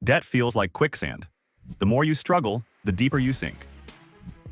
Debt feels like quicksand. The more you struggle, the deeper you sink.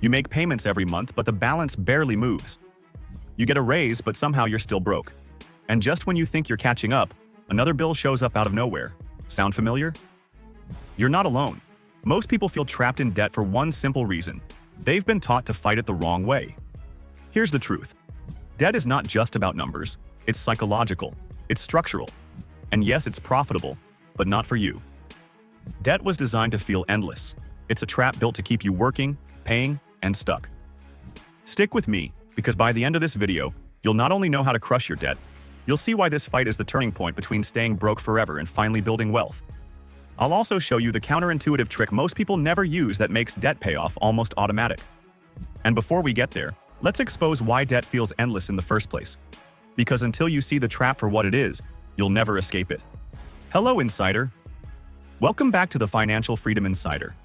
You make payments every month, but the balance barely moves. You get a raise, but somehow you're still broke. And just when you think you're catching up, another bill shows up out of nowhere. Sound familiar? You're not alone. Most people feel trapped in debt for one simple reason. They've been taught to fight it the wrong way. Here's the truth. Debt is not just about numbers. It's psychological. It's structural. And yes, it's profitable, but not for you. Debt was designed to feel endless. It's a trap built to keep you working, paying, and stuck. Stick with me, because by the end of this video, you'll not only know how to crush your debt, you'll see why this fight is the turning point between staying broke forever and finally building wealth. I'll also show you the counterintuitive trick most people never use that makes debt payoff almost automatic. And before we get there, let's expose why debt feels endless in the first place. Because until you see the trap for what it is, you'll never escape it. Hello, Insider. Welcome back to the Financial Freedom Insider,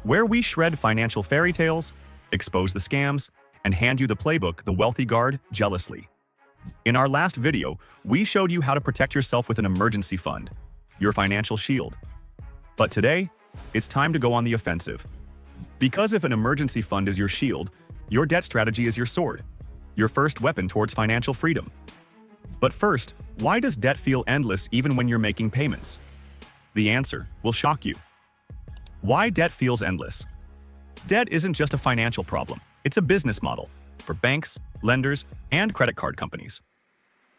where we shred financial fairy tales, expose the scams, and hand you the playbook the wealthy guard jealously. In our last video, we showed you how to protect yourself with an emergency fund, your financial shield. But today, it's time to go on the offensive. Because if an emergency fund is your shield, your debt strategy is your sword, your first weapon towards financial freedom. But first, why does debt feel endless even when you're making payments? The answer will shock you. Why debt feels endless? Debt isn't just a financial problem, it's a business model for banks, lenders, and credit card companies.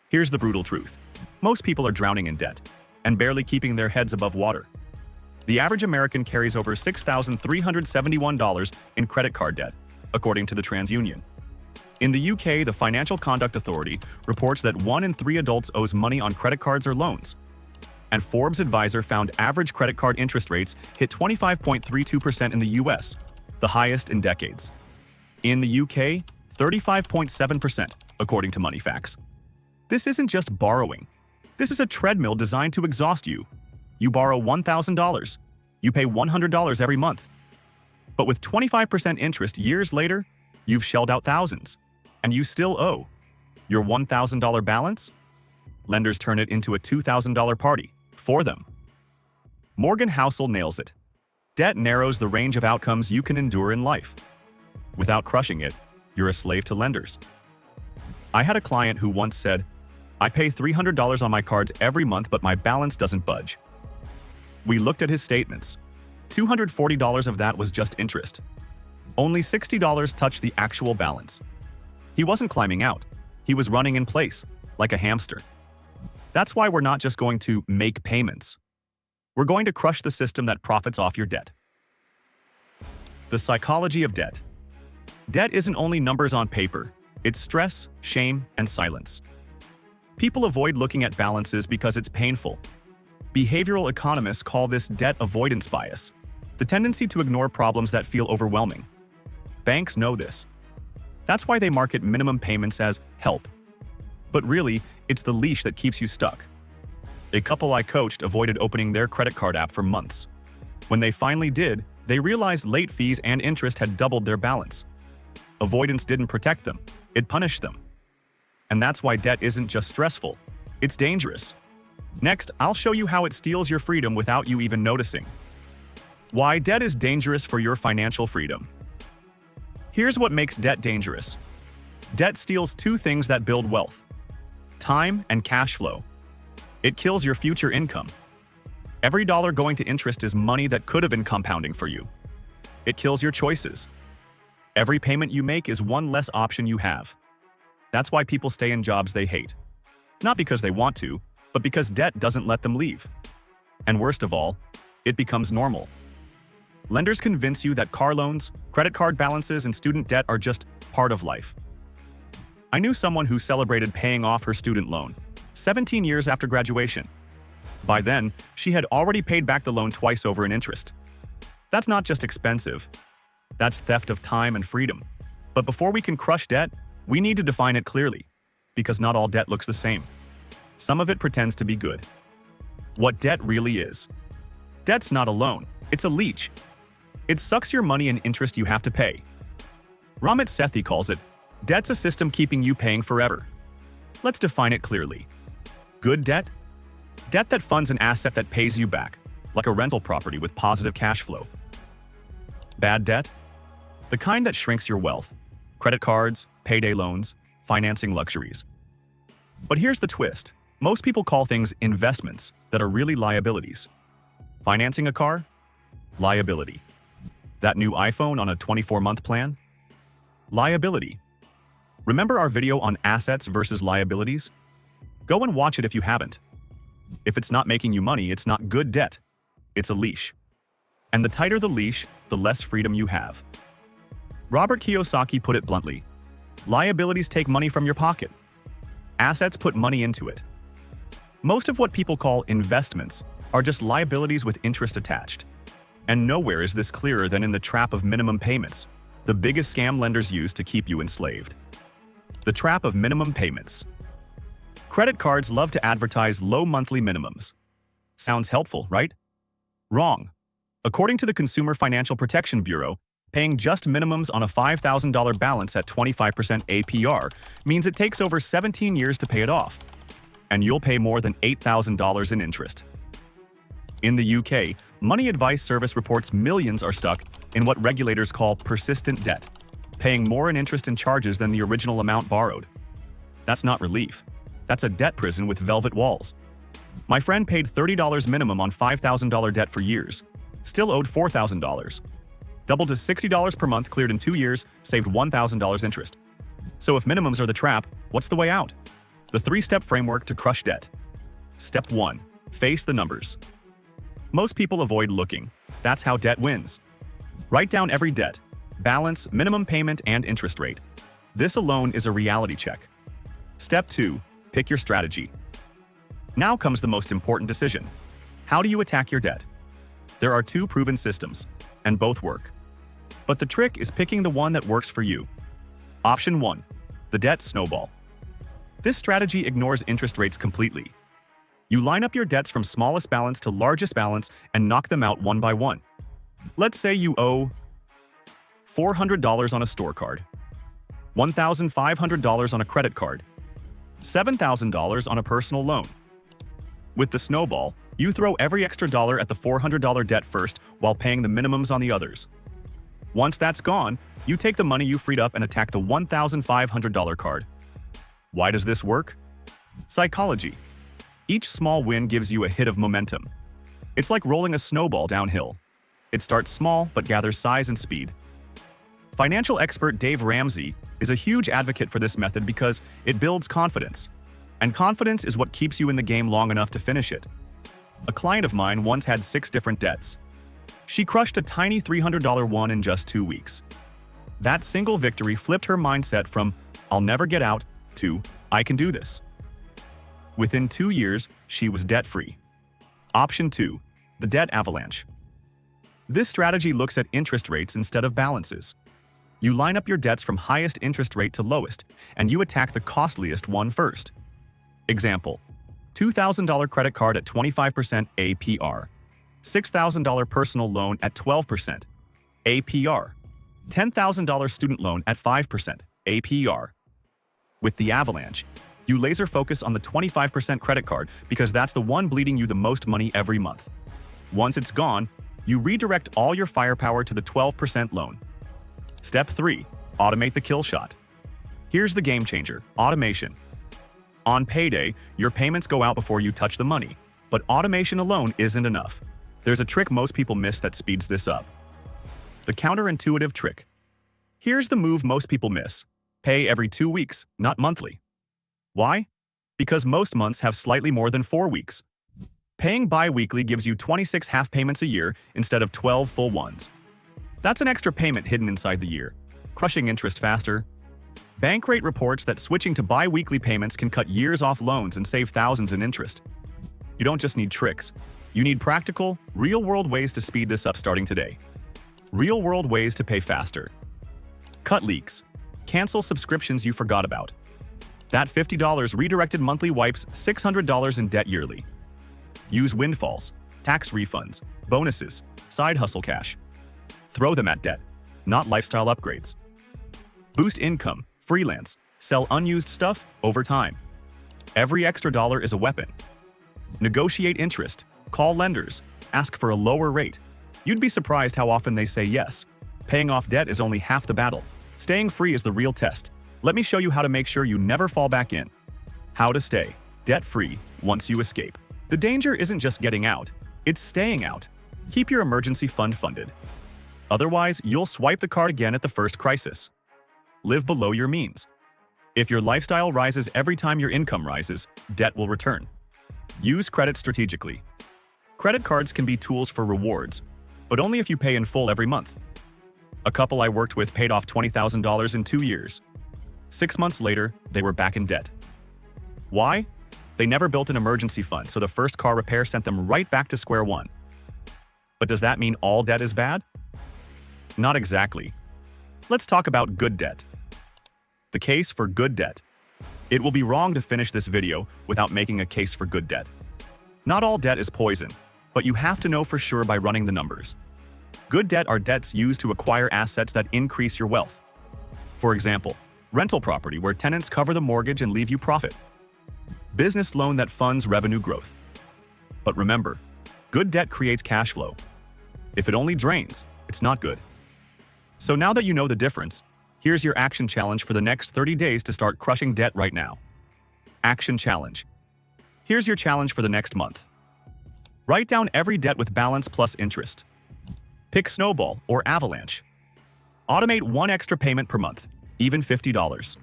Here's the brutal truth. Most people are drowning in debt and barely keeping their heads above water. The average American carries over $6,371 in credit card debt, according to the TransUnion. In the UK, the Financial Conduct Authority reports that 1 in 3 adults owes money on credit cards or loans. And Forbes Advisor found average credit card interest rates hit 25.32% in the US, the highest in decades. In the UK, 35.7%, according to MoneyFacts. This isn't just borrowing. This is a treadmill designed to exhaust you. You borrow $1,000. You pay $100 every month. But with 25% interest years later, you've shelled out thousands. And you still owe. Your $1,000 balance? Lenders turn it into a $2,000 party for them. Morgan Housel nails it. Debt narrows the range of outcomes you can endure in life. Without crushing it, you're a slave to lenders. I had a client who once said, "I pay $300 on my cards every month, but my balance doesn't budge." We looked at his statements. $240 of that was just interest. Only $60 touched the actual balance. He wasn't climbing out. He was running in place, like a hamster. That's why we're not just going to make payments. We're going to crush the system that profits off your debt. The psychology of debt. Debt isn't only numbers on paper. It's stress, shame, and silence. People avoid looking at balances because it's painful. Behavioral economists call this debt avoidance bias, the tendency to ignore problems that feel overwhelming. Banks know this. That's why they market minimum payments as help. But really, it's the leash that keeps you stuck. A couple I coached avoided opening their credit card app for months. When they finally did, they realized late fees and interest had doubled their balance. Avoidance didn't protect them, it punished them. And that's why debt isn't just stressful, it's dangerous. Next, I'll show you how it steals your freedom without you even noticing. Why debt is dangerous for your financial freedom. Here's what makes debt dangerous. Debt steals 2 things that build wealth: time and cash flow. It kills your future income. Every dollar going to interest is money that could have been compounding for you. It kills your choices. Every payment you make is one less option you have. That's why people stay in jobs they hate. Not because they want to, but because debt doesn't let them leave. And worst of all, it becomes normal. Lenders convince you that car loans, credit card balances, and student debt are just part of life. I knew someone who celebrated paying off her student loan 17 years after graduation. By then, she had already paid back the loan twice over in interest. That's not just expensive. That's theft of time and freedom. But before we can crush debt, we need to define it clearly, because not all debt looks the same. Some of it pretends to be good. What debt really is. Debt's not a loan, it's a leech. It sucks your money and interest you have to pay. Ramit Sethi calls it, debt's a system keeping you paying forever. Let's define it clearly. Good debt? Debt that funds an asset that pays you back, like a rental property with positive cash flow. Bad debt? The kind that shrinks your wealth. Credit cards, payday loans, financing luxuries. But here's the twist. Most people call things investments that are really liabilities. Financing a car? Liability. That new iPhone on a 24-month plan? Liability. Remember our video on assets versus liabilities? Go and watch it if you haven't. If it's not making you money, it's not good debt. It's a leash. And the tighter the leash, the less freedom you have. Robert Kiyosaki put it bluntly. Liabilities take money from your pocket. Assets put money into it. Most of what people call investments are just liabilities with interest attached. And nowhere is this clearer than in the trap of minimum payments, the biggest scam lenders use to keep you enslaved. The trap of minimum payments. Credit cards love to advertise low monthly minimums. Sounds helpful, right? Wrong. According to the Consumer Financial Protection Bureau, paying just minimums on a $5,000 balance at 25% APR means it takes over 17 years to pay it off, and you'll pay more than $8,000 in interest. In the UK, Money Advice Service reports millions are stuck in what regulators call persistent debt, paying more in interest and charges than the original amount borrowed. That's not relief. That's a debt prison with velvet walls. My friend paid $30 minimum on $5,000 debt for years, still owed $4,000. Doubled to $60 per month, cleared in 2 years, saved $1,000 interest. So if minimums are the trap, what's the way out? The 3-step framework to crush debt. Step 1. Face the numbers. Most people avoid looking. That's how debt wins. Write down every debt, balance, minimum payment, and interest rate. This alone is a reality check. Step 2. Pick your strategy. Now comes the most important decision. How do you attack your debt? There are 2 proven systems, and both work. But the trick is picking the one that works for you. Option 1. The Debt Snowball. This strategy ignores interest rates completely. You line up your debts from smallest balance to largest balance and knock them out one by one. Let's say you owe $400 on a store card, $1,500 on a credit card, $7,000 on a personal loan. With the snowball, you throw every extra dollar at the $400 debt first while paying the minimums on the others. Once that's gone, you take the money you freed up and attack the $1,500 card. Why does this work? Psychology. Each small win gives you a hit of momentum. It's like rolling a snowball downhill. It starts small but gathers size and speed. Financial expert Dave Ramsey is a huge advocate for this method because it builds confidence. And confidence is what keeps you in the game long enough to finish it. A client of mine once had 6 different debts. She crushed a tiny $300 one in just 2 weeks. That single victory flipped her mindset from, "I'll never get out," to, "I can do this." Within 2 years, she was debt-free. Option 2. The Debt Avalanche. This strategy looks at interest rates instead of balances. You line up your debts from highest interest rate to lowest, and you attack the costliest one first. Example: $2,000 credit card at 25% APR, $6,000 personal loan at 12% APR, $10,000 student loan at 5% APR. With the Avalanche, you laser focus on the 25% credit card because that's the one bleeding you the most money every month. Once it's gone, you redirect all your firepower to the 12% loan. Step 3. Automate the kill shot. Here's the game changer: automation. On payday, your payments go out before you touch the money, but automation alone isn't enough. There's a trick most people miss that speeds this up. The counterintuitive trick. Here's the move most people miss: pay every 2 weeks, not monthly. Why? Because most months have slightly more than 4 weeks. Paying bi-weekly gives you 26 half payments a year instead of 12 full ones. That's an extra payment hidden inside the year, crushing interest faster. Bankrate reports that switching to bi-weekly payments can cut years off loans and save thousands in interest. You don't just need tricks. You need practical, real-world ways to speed this up starting today. Real-world ways to pay faster. Cut leaks. Cancel subscriptions you forgot about. That $50 redirected monthly wipes $600 in debt yearly. Use windfalls, tax refunds, bonuses, side hustle cash. Throw them at debt, not lifestyle upgrades. Boost income, freelance, sell unused stuff over time. Every extra dollar is a weapon. Negotiate interest, call lenders, ask for a lower rate. You'd be surprised how often they say yes. Paying off debt is only half the battle. Staying free is the real test. Let me show you how to make sure you never fall back in. How to stay debt-free once you escape. The danger isn't just getting out, it's staying out. Keep your emergency fund funded. Otherwise, you'll swipe the card again at the first crisis. Live below your means. If your lifestyle rises every time your income rises, debt will return. Use credit strategically. Credit cards can be tools for rewards, but only if you pay in full every month. A couple I worked with paid off $20,000 in 2 years. 6 months later, they were back in debt. Why? They never built an emergency fund, so the first car repair sent them right back to square one. But does that mean all debt is bad? Not exactly. Let's talk about good debt. The case for good debt. It will be wrong to finish this video without making a case for good debt. Not all debt is poison, but you have to know for sure by running the numbers. Good debt are debts used to acquire assets that increase your wealth. For example, rental property where tenants cover the mortgage and leave you profit. Business loan that funds revenue growth. But remember, good debt creates cash flow. If it only drains, it's not good. So now that you know the difference, here's your action challenge for the next 30 days to start crushing debt right now. Action challenge. Here's your challenge for the next month. Write down every debt with balance plus interest. Pick Snowball or Avalanche. Automate one extra payment per month, even $50.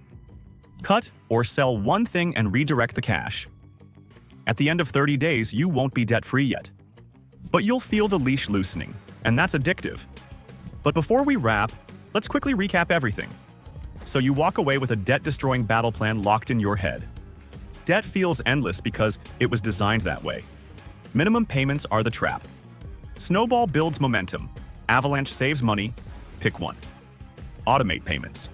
Cut or sell one thing and redirect the cash. At the end of 30 days, you won't be debt-free yet. But you'll feel the leash loosening, and that's addictive. But before we wrap, let's quickly recap everything. So you walk away with a debt-destroying battle plan locked in your head. Debt feels endless because it was designed that way. Minimum payments are the trap. Snowball builds momentum. Avalanche saves money. Pick one. Automate payments.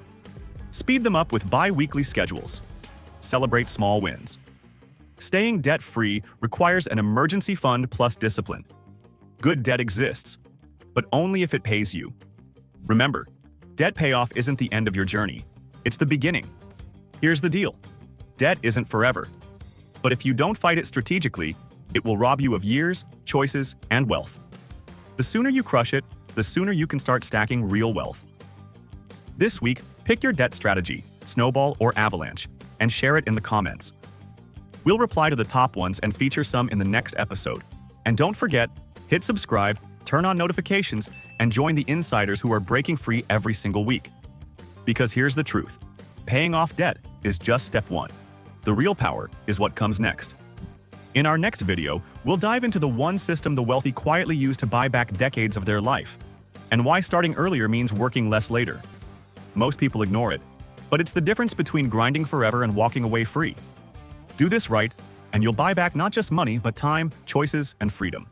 Speed them up with bi-weekly schedules. Celebrate small wins. Staying debt-free requires an emergency fund plus discipline. Good debt exists, but only if it pays you. Remember, debt payoff isn't the end of your journey. It's the beginning. Here's the deal. Debt isn't forever. But if you don't fight it strategically, it will rob you of years, choices, and wealth. The sooner you crush it, the sooner you can start stacking real wealth. This week, pick your debt strategy, Snowball or Avalanche, and share it in the comments. We'll reply to the top ones and feature some in the next episode. And don't forget, hit subscribe, turn on notifications, and join the insiders who are breaking free every single week. Because here's the truth. Paying off debt is just step one. The real power is what comes next. In our next video, we'll dive into the one system the wealthy quietly use to buy back decades of their life, and why starting earlier means working less later. Most people ignore it, but it's the difference between grinding forever and walking away free. Do this right, and you'll buy back not just money, but time, choices, and freedom.